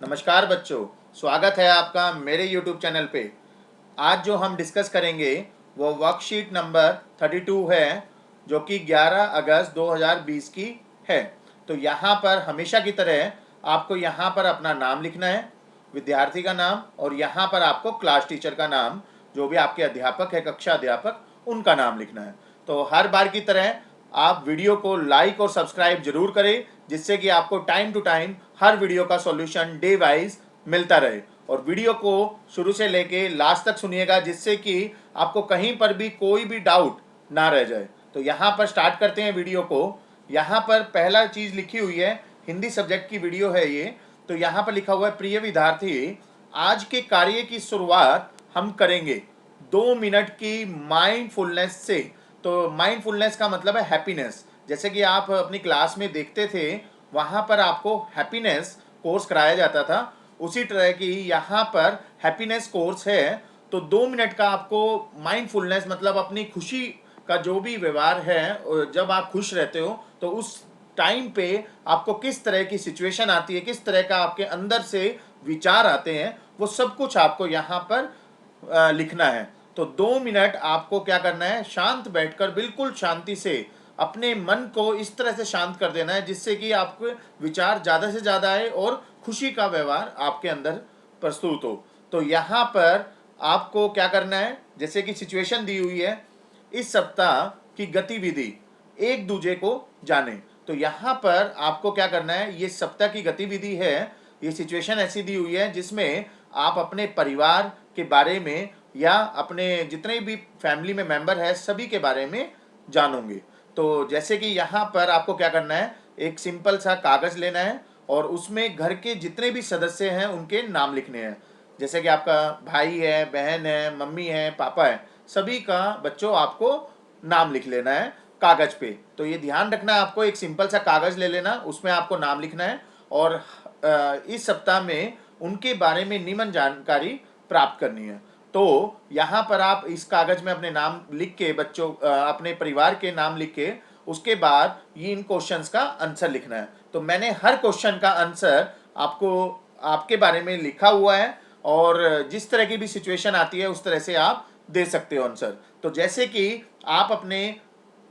नमस्कार बच्चों, स्वागत है आपका मेरे YouTube चैनल पे। आज जो हम डिस्कस करेंगे वो वर्कशीट नंबर 32 है, जो कि 11 अगस्त 2020 की है। तो यहाँ पर हमेशा की तरह आपको यहाँ पर अपना नाम लिखना है, विद्यार्थी का नाम, और यहाँ पर आपको क्लास टीचर का नाम, जो भी आपके अध्यापक है, कक्षा अध्यापक, उनका नाम लिखना है। तो हर बार की तरह आप वीडियो को लाइक और सब्सक्राइब जरूर करें, जिससे कि आपको टाइम टू टाइम हर वीडियो का सॉल्यूशन डे वाइज मिलता रहे। और वीडियो को शुरू से लेके लास्ट तक सुनिएगा, जिससे कि आपको कहीं पर भी कोई भी डाउट ना रह जाए। तो यहाँ पर स्टार्ट करते हैं वीडियो को। यहाँ पर पहला चीज़ लिखी हुई है, हिंदी सब्जेक्ट की वीडियो है ये। तो यहाँ पर लिखा हुआ है, प्रिय विद्यार्थी, आज के कार्य की शुरुआत हम करेंगे 2 मिनट की माइंडफुलनेस से। तो माइंडफुलनेस का मतलब है हैप्पीनेस। जैसे कि आप अपनी क्लास में देखते थे, वहाँ पर आपको हैप्पीनेस कोर्स कराया जाता था, उसी तरह की यहाँ पर हैप्पीनेस कोर्स है। तो 2 मिनट का आपको माइंडफुलनेस मतलब अपनी खुशी का जो भी व्यवहार है, जब आप खुश रहते हो तो उस टाइम पे आपको किस तरह की सिचुएशन आती है, किस तरह का आपके अंदर से विचार आते हैं, वो सब कुछ आपको यहाँ पर लिखना है। तो 2 मिनट आपको क्या करना है, शांत बैठकर बिल्कुल शांति से अपने मन को इस तरह से शांत कर देना है, जिससे कि आपके विचार ज़्यादा से ज़्यादा आए और खुशी का व्यवहार आपके अंदर प्रस्तुत हो। तो यहाँ पर आपको क्या करना है, जैसे कि सिचुएशन दी हुई है, इस सप्ताह की गतिविधि एक दूजे को जाने। तो यहाँ पर आपको क्या करना है, ये सप्ताह की गतिविधि है, ये सिचुएशन ऐसी दी हुई है जिसमें आप अपने परिवार के बारे में या अपने जितने भी फैमिली में मेंबर है सभी के बारे में जानोगे। तो जैसे कि यहाँ पर आपको क्या करना है, एक सिंपल सा कागज़ लेना है और उसमें घर के जितने भी सदस्य हैं उनके नाम लिखने हैं। जैसे कि आपका भाई है, बहन है, मम्मी है, पापा है, सभी का बच्चों आपको नाम लिख लेना है कागज़ पे। तो ये ध्यान रखना है, आपको एक सिंपल सा कागज़ ले लेना, उसमें आपको नाम लिखना है और इस सप्ताह में उनके बारे में निम्न जानकारी प्राप्त करनी है। तो यहाँ पर आप इस कागज़ में अपने नाम लिख के, बच्चों अपने परिवार के नाम लिख के, उसके बाद ये इन क्वेश्चंस का आंसर लिखना है। तो मैंने हर क्वेश्चन का आंसर आपको आपके बारे में लिखा हुआ है, और जिस तरह की भी सिचुएशन आती है उस तरह से आप दे सकते हो आंसर। तो जैसे कि आप अपने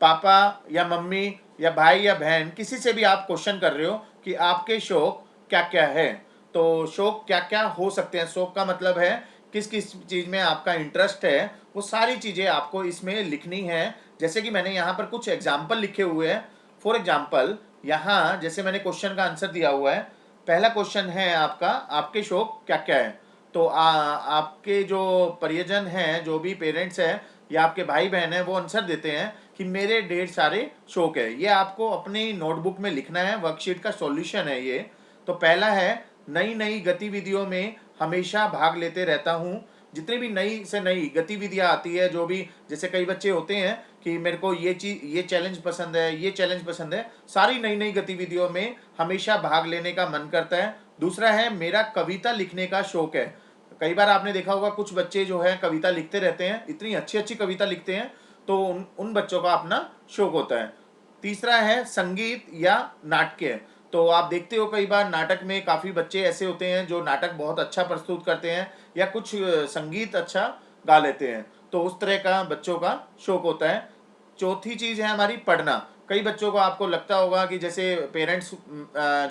पापा या मम्मी या भाई या बहन किसी से भी आप क्वेश्चन कर रहे हो कि आपके शौक क्या क्या है, तो शौक क्या क्या हो सकते हैं, शौक का मतलब है किस किस चीज़ में आपका इंटरेस्ट है, वो सारी चीज़ें आपको इसमें लिखनी है। जैसे कि मैंने यहाँ पर कुछ एग्जाम्पल लिखे हुए हैं। फॉर एग्जाम्पल, यहाँ जैसे मैंने क्वेश्चन का आंसर दिया हुआ है। पहला क्वेश्चन है आपका, आपके शौक क्या क्या है। तो आपके जो परिजन हैं, जो भी पेरेंट्स हैं या आपके भाई बहन हैं, वो आंसर देते हैं कि मेरे ढेर सारे शौक है। ये आपको अपनी नोटबुक में लिखना है, वर्कशीट का सॉल्यूशन है ये। तो पहला है, नई नई गतिविधियों में हमेशा भाग लेते रहता हूँ। जितनी भी नई से नई गतिविधियाँ आती है, जो भी, जैसे कई बच्चे होते हैं कि मेरे को ये चीज़, ये चैलेंज पसंद है, ये चैलेंज पसंद है, सारी नई नई गतिविधियों में हमेशा भाग लेने का मन करता है। दूसरा है, मेरा कविता लिखने का शौक है। कई बार आपने देखा होगा कुछ बच्चे जो है कविता लिखते रहते हैं, इतनी अच्छी अच्छी कविता लिखते हैं, तो उन बच्चों का अपना शौक होता है। तीसरा है, संगीत या नाट्य। तो आप देखते हो कई बार नाटक में काफ़ी बच्चे ऐसे होते हैं जो नाटक बहुत अच्छा प्रस्तुत करते हैं या कुछ संगीत अच्छा गा लेते हैं, तो उस तरह का बच्चों का शौक होता है। चौथी चीज़ है हमारी, पढ़ना। कई बच्चों को आपको लगता होगा कि जैसे पेरेंट्स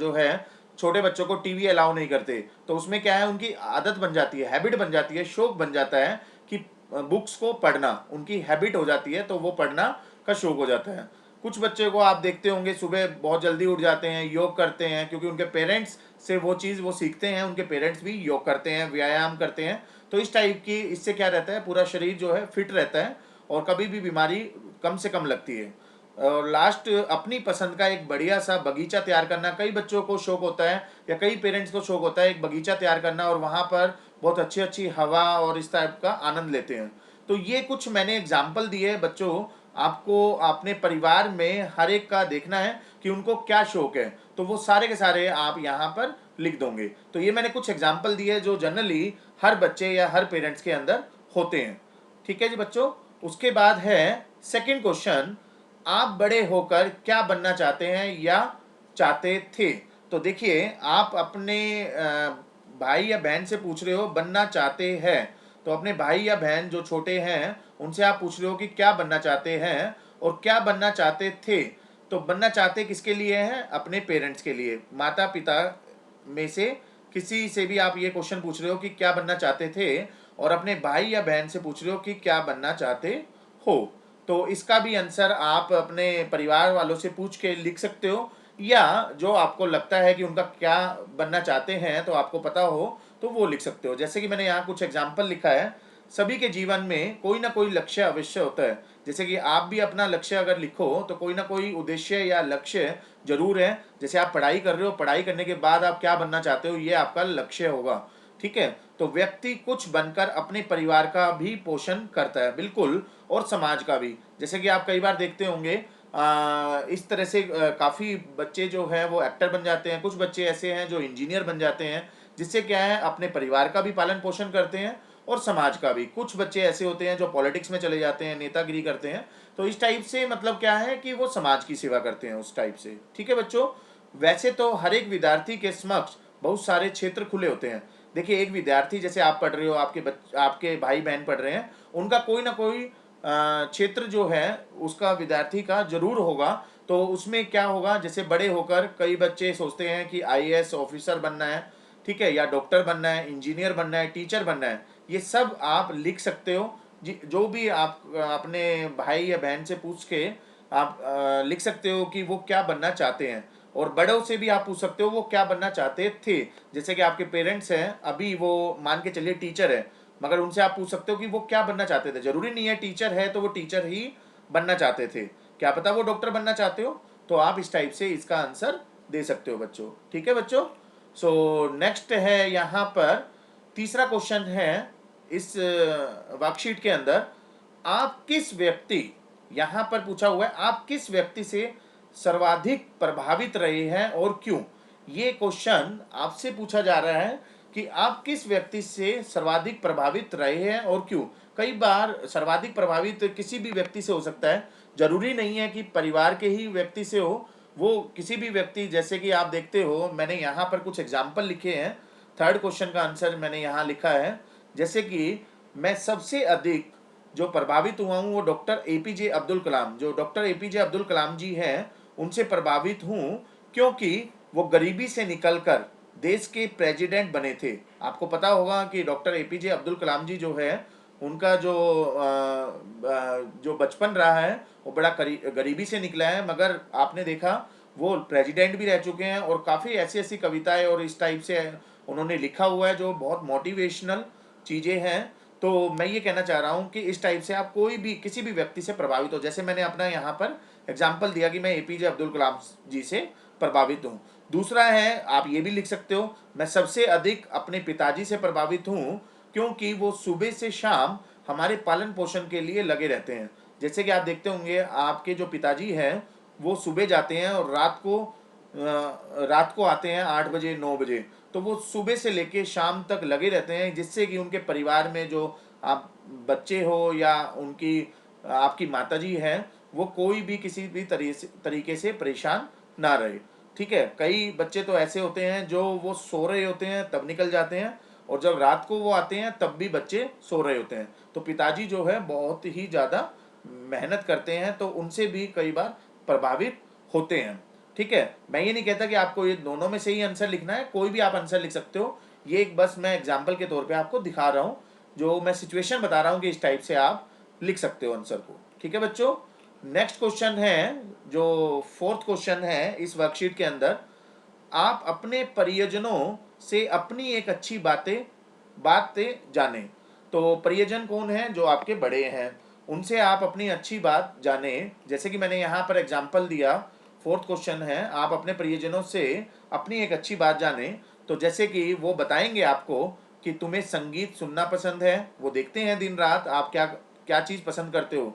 जो है छोटे बच्चों को टीवी अलाउ नहीं करते, तो उसमें क्या है, उनकी आदत बन जाती है, हैबिट बन जाती है, शौक बन जाता है कि बुक्स को पढ़ना उनकी हैबिट हो जाती है, तो वो पढ़ना का शौक हो जाता है। कुछ बच्चे को आप देखते होंगे सुबह बहुत जल्दी उठ जाते हैं, योग करते हैं, क्योंकि उनके पेरेंट्स से वो चीज़ वो सीखते हैं, उनके पेरेंट्स भी योग करते हैं, व्यायाम करते हैं। तो इस टाइप की, इससे क्या रहता है, पूरा शरीर जो है फिट रहता है और कभी भी बीमारी कम से कम लगती है। और लास्ट, अपनी पसंद का एक बढ़िया सा बगीचा तैयार करना। कई बच्चों को शौक होता है या कई पेरेंट्स को शौक होता है एक बगीचा तैयार करना, और वहाँ पर बहुत अच्छी अच्छी हवा और इस टाइप का आनंद लेते हैं। तो ये कुछ मैंने एग्जाम्पल दिए बच्चों, आपको अपने परिवार में हर एक का देखना है कि उनको क्या शौक है, तो वो सारे के सारे आप यहाँ पर लिख दोगे। तो ये मैंने कुछ एग्जाम्पल दिए जो जनरली हर बच्चे या हर पेरेंट्स के अंदर होते हैं। ठीक है जी बच्चों। उसके बाद है सेकंड क्वेश्चन, आप बड़े होकर क्या बनना चाहते हैं या चाहते थे। तो देखिए, आप अपने भाई या बहन से पूछ रहे हो बनना चाहते हैं, तो अपने भाई या बहन जो छोटे हैं उनसे आप पूछ रहे हो कि क्या बनना चाहते हैं और क्या बनना चाहते थे। तो बनना चाहते किसके लिए हैं? अपने पेरेंट्स के लिए, माता पिता में से किसी से भी आप ये क्वेश्चन पूछ रहे हो कि क्या बनना चाहते थे, और अपने भाई या बहन से पूछ रहे हो कि क्या बनना चाहते हो। तो इसका भी आंसर आप अपने परिवार वालों से पूछ के लिख सकते हो, या जो आपको लगता है कि उनका क्या बनना चाहते हैं तो आपको पता हो, तो वो लिख सकते हो। जैसे कि मैंने यहाँ कुछ एग्जाम्पल लिखा है। सभी के जीवन में कोई ना कोई लक्ष्य अवश्य होता है। जैसे कि आप भी अपना लक्ष्य अगर लिखो तो कोई ना कोई उद्देश्य या लक्ष्य जरूर है। जैसे आप पढ़ाई कर रहे हो, पढ़ाई करने के बाद आप क्या बनना चाहते हो, ये आपका लक्ष्य होगा। ठीक है, तो व्यक्ति कुछ बनकर अपने परिवार का भी पोषण करता है, बिल्कुल, और समाज का भी। जैसे कि आप कई बार देखते होंगे इस तरह से काफ़ी बच्चे जो हैं वो एक्टर बन जाते हैं, कुछ बच्चे ऐसे हैं जो इंजीनियर बन जाते हैं, जिससे क्या है अपने परिवार का भी पालन पोषण करते हैं और समाज का भी। कुछ बच्चे ऐसे होते हैं जो पॉलिटिक्स में चले जाते हैं, नेतागिरी करते हैं। तो इस टाइप से मतलब क्या है कि वो समाज की सेवा करते हैं उस टाइप से। ठीक है बच्चों, वैसे तो हर एक विद्यार्थी के समक्ष बहुत सारे क्षेत्र खुले होते हैं। देखिए, एक विद्यार्थी, जैसे आप पढ़ रहे हो, आपके भाई बहन पढ़ रहे हैं, उनका कोई ना कोई क्षेत्र जो है उसका विद्यार्थी का जरूर होगा। तो उसमें क्या होगा, जैसे बड़े होकर कई बच्चे सोचते हैं कि आईएएस ऑफिसर बनना है, ठीक है, या डॉक्टर बनना है, इंजीनियर बनना है, टीचर बनना है। ये सब आप लिख सकते हो। जो भी आप अपने भाई या बहन से पूछ के आप लिख सकते हो कि वो क्या बनना चाहते हैं। और बड़ों से भी आप पूछ सकते हो वो क्या बनना चाहते थे। जैसे कि आपके पेरेंट्स हैं, अभी वो मान के चलिए टीचर है, मगर उनसे आप पूछ सकते हो कि वो क्या बनना चाहते थे। जरूरी नहीं है टीचर है तो वो टीचर ही बनना चाहते थे, क्या पता वो डॉक्टर बनना चाहते हो। तो आप इस टाइप से इसका आंसर दे सकते हो बच्चों। ठीक है बच्चों। सो नेक्स्ट है यहाँ पर तीसरा क्वेश्चन है इस वर्कशीट के अंदर। आप किस व्यक्ति, यहाँ पर पूछा हुआ है, आप किस व्यक्ति से सर्वाधिक प्रभावित रहे हैं और क्यों। ये क्वेश्चन आपसे पूछा जा रहा है कि आप किस व्यक्ति से सर्वाधिक प्रभावित रहे हैं और क्यों। कई बार सर्वाधिक प्रभावित किसी भी व्यक्ति से हो सकता है, जरूरी नहीं है कि परिवार के ही व्यक्ति से हो, वो किसी भी व्यक्ति। जैसे कि आप देखते हो, मैंने यहाँ पर कुछ एग्जाम्पल लिखे हैं। थर्ड क्वेश्चन का आंसर मैंने यहाँ लिखा है, जैसे कि मैं सबसे अधिक जो प्रभावित हुआ हूँ वो डॉक्टर एपीजे अब्दुल कलाम, जो डॉक्टर एपीजे अब्दुल कलाम जी हैं, उनसे प्रभावित हूँ, क्योंकि वो गरीबी से निकलकर देश के प्रेसिडेंट बने थे। आपको पता होगा कि डॉक्टर एपीजे अब्दुल कलाम जी जो है, उनका जो बचपन रहा है वो बड़ा गरीबी से निकला है, मगर आपने देखा वो प्रेसिडेंट भी रह चुके हैं, और काफ़ी ऐसी ऐसी कविताएं और इस टाइप से उन्होंने लिखा हुआ है जो बहुत मोटिवेशनल चीज़ें हैं। तो मैं ये कहना चाह रहा हूँ कि इस टाइप से आप कोई भी किसी भी व्यक्ति से प्रभावित हो। जैसे मैंने अपना यहाँ पर एग्जाम्पल दिया कि मैं एपीजे अब्दुल कलाम जी से प्रभावित हूँ। दूसरा है, आप ये भी लिख सकते हो, मैं सबसे अधिक अपने पिताजी से प्रभावित हूँ, क्योंकि वो सुबह से शाम हमारे पालन पोषण के लिए लगे रहते हैं। जैसे कि आप देखते होंगे आपके जो पिताजी हैं वो सुबह जाते हैं और रात को आते हैं 8 बजे 9 बजे। तो वो सुबह से लेके शाम तक लगे रहते हैं, जिससे कि उनके परिवार में जो आप बच्चे हो या उनकी आपकी माताजी हैं, वो कोई भी किसी भी तरीके से परेशान ना रहे। ठीक है, कई बच्चे तो ऐसे होते हैं जो वो सो रहे होते हैं तब निकल जाते हैं, और जब रात को वो आते हैं तब भी बच्चे सो रहे होते हैं। तो पिताजी जो है बहुत ही ज़्यादा मेहनत करते हैं, तो उनसे भी कई बार प्रभावित होते हैं। ठीक है, मैं ये नहीं कहता कि आपको ये दोनों में से ही आंसर लिखना है, कोई भी आप आंसर लिख सकते हो। ये एक बस मैं एग्जाम्पल के तौर पे आपको दिखा रहा हूँ, जो मैं सिचुएशन बता रहा हूँ कि इस टाइप से आप लिख सकते हो आंसर को। ठीक है बच्चों। नेक्स्ट क्वेश्चन है, जो फोर्थ क्वेश्चन है इस वर्कशीट के अंदर। आप अपने परिजनों से अपनी एक अच्छी बातें जाने। तो परिजन कौन है? जो आपके बड़े हैं, उनसे आप अपनी अच्छी बात जाने। जैसे कि मैंने यहाँ पर एग्जाम्पल दिया, फोर्थ क्वेश्चन है, आप अपने परिजनों से अपनी एक अच्छी बात जाने। तो जैसे कि वो बताएंगे आपको कि तुम्हें संगीत सुनना पसंद है, वो देखते हैं दिन रात आप क्या क्या चीज़ पसंद करते हो।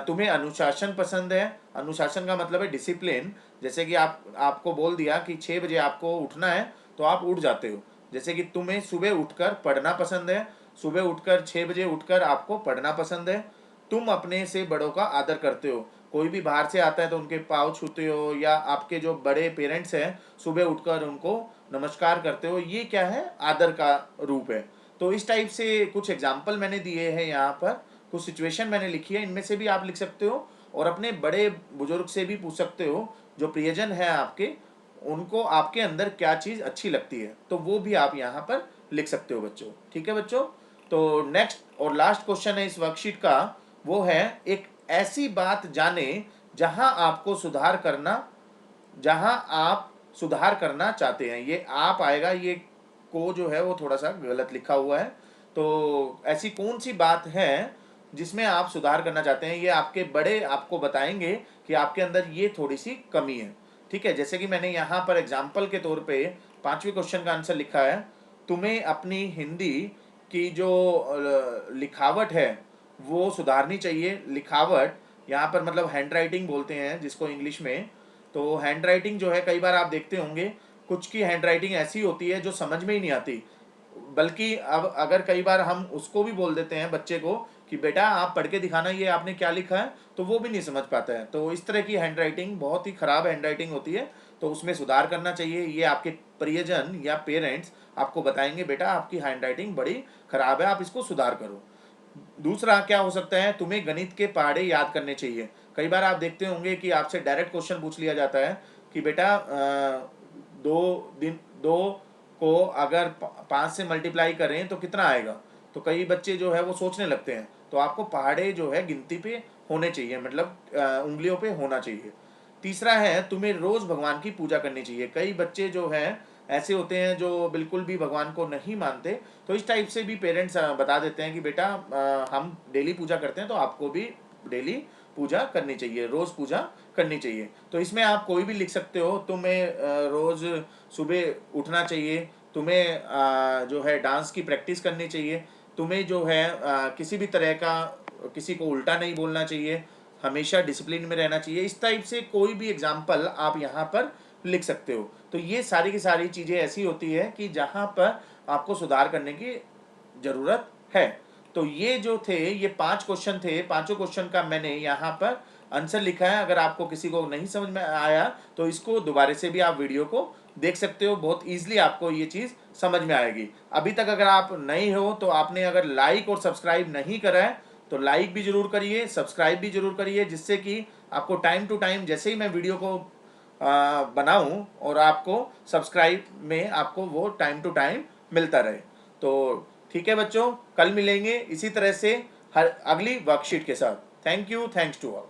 तुम्हें अनुशासन पसंद है, अनुशासन का मतलब है डिसिप्लिन। जैसे कि आपको बोल दिया कि 6 बजे आपको उठना है तो आप उठ जाते हो। जैसे कि तुम्हें सुबह उठकर पढ़ना पसंद है, सुबह उठकर 6 बजे उठकर आपको पढ़ना पसंद है। तुम अपने से बड़ों का आदर करते हो। कोई भी बाहर से आता है तो उनके पाँव छूते हो, या आपके जो बड़े पेरेंट्स हैं सुबह उठकर उनको नमस्कार करते हो, ये क्या है, आदर का रूप है। तो इस टाइप से कुछ एग्जाम्पल मैंने दिए हैं यहाँ पर, कुछ सिचुएशन मैंने लिखी है, इनमें से भी आप लिख सकते हो और अपने बड़े बुजुर्ग से भी पूछ सकते हो, जो प्रियजन है आपके, उनको आपके अंदर क्या चीज़ अच्छी लगती है, तो वो भी आप यहाँ पर लिख सकते हो बच्चों। ठीक है बच्चों, तो नेक्स्ट और लास्ट क्वेश्चन है इस वर्कशीट का, वो है एक ऐसी बात जाने जहां आपको सुधार करना, जहां आप सुधार करना चाहते हैं। ये आप आएगा, ये को जो है वो थोड़ा सा गलत लिखा हुआ है। तो ऐसी कौन सी बात है जिसमें आप सुधार करना चाहते हैं, ये आपके बड़े आपको बताएंगे कि आपके अंदर ये थोड़ी सी कमी है। ठीक है, जैसे कि मैंने यहाँ पर एग्जाम्पल के तौर पे 5वें क्वेश्चन का आंसर लिखा है, तुम्हें अपनी हिंदी की जो लिखावट है वो सुधारनी चाहिए। लिखावट यहाँ पर मतलब हैंड राइटिंग बोलते हैं जिसको इंग्लिश में। तो हैंड राइटिंग जो है, कई बार आप देखते होंगे कुछ की हैंड राइटिंग ऐसी होती है जो समझ में ही नहीं आती, बल्कि अब अगर कई बार हम उसको भी बोल देते हैं बच्चे को कि बेटा आप पढ़ के दिखाना ये आपने क्या लिखा है, तो वो भी नहीं समझ पाता है। तो इस तरह की हैंड राइटिंग बहुत ही खराब हैंड राइटिंग होती है, तो उसमें सुधार करना चाहिए। ये आपके प्रियजन या पेरेंट्स आपको बताएंगे बेटा आपकी हैंड राइटिंग बड़ी खराब है, आप इसको सुधार करो। दूसरा क्या हो सकता है, तुम्हें गणित के पहाड़े याद करने चाहिए। कई बार आप देखते होंगे कि आपसे डायरेक्ट क्वेश्चन पूछ लिया जाता है कि बेटा दो को अगर 5 से मल्टीप्लाई करें तो कितना आएगा। तो कई बच्चे जो है वो सोचने लगते हैं, तो आपको पहाड़े जो है गिनती पे होने चाहिए, मतलब उंगलियों पे होना चाहिए। तीसरा है तुम्हें रोज भगवान की पूजा करनी चाहिए। कई बच्चे जो हैं ऐसे होते हैं जो बिल्कुल भी भगवान को नहीं मानते, तो इस टाइप से भी पेरेंट्स बता देते हैं कि बेटा हम डेली पूजा करते हैं तो आपको भी डेली पूजा करनी चाहिए, रोज पूजा करनी चाहिए। तो इसमें आप कोई भी लिख सकते हो, तुम्हें रोज सुबह उठना चाहिए, तुम्हें जो है डांस की प्रैक्टिस करनी चाहिए, तुम्हें जो है किसी भी तरह का किसी को उल्टा नहीं बोलना चाहिए, हमेशा डिसिप्लिन में रहना चाहिए। इस टाइप से कोई भी एग्जाम्पल आप यहाँ पर लिख सकते हो। तो ये सारी की सारी चीज़ें ऐसी होती है कि जहाँ पर आपको सुधार करने की ज़रूरत है। तो ये जो थे, ये 5 क्वेश्चन थे, पांचों क्वेश्चन का मैंने यहाँ पर आंसर लिखा है। अगर आपको किसी को नहीं समझ में आया तो इसको दोबारा से भी आप वीडियो को देख सकते हो, बहुत ईजिली आपको ये चीज़ समझ में आएगी। अभी तक अगर आप नए हो तो आपने अगर लाइक और सब्सक्राइब नहीं करा है तो लाइक भी जरूर करिए, सब्सक्राइब भी जरूर करिए, जिससे कि आपको टाइम टू टाइम जैसे ही मैं वीडियो को बनाऊं और आपको सब्सक्राइब में आपको वो टाइम टू टाइम मिलता रहे। तो ठीक है बच्चों, कल मिलेंगे इसी तरह से हर अगली वर्कशीट के साथ। Thank you, thanks to all.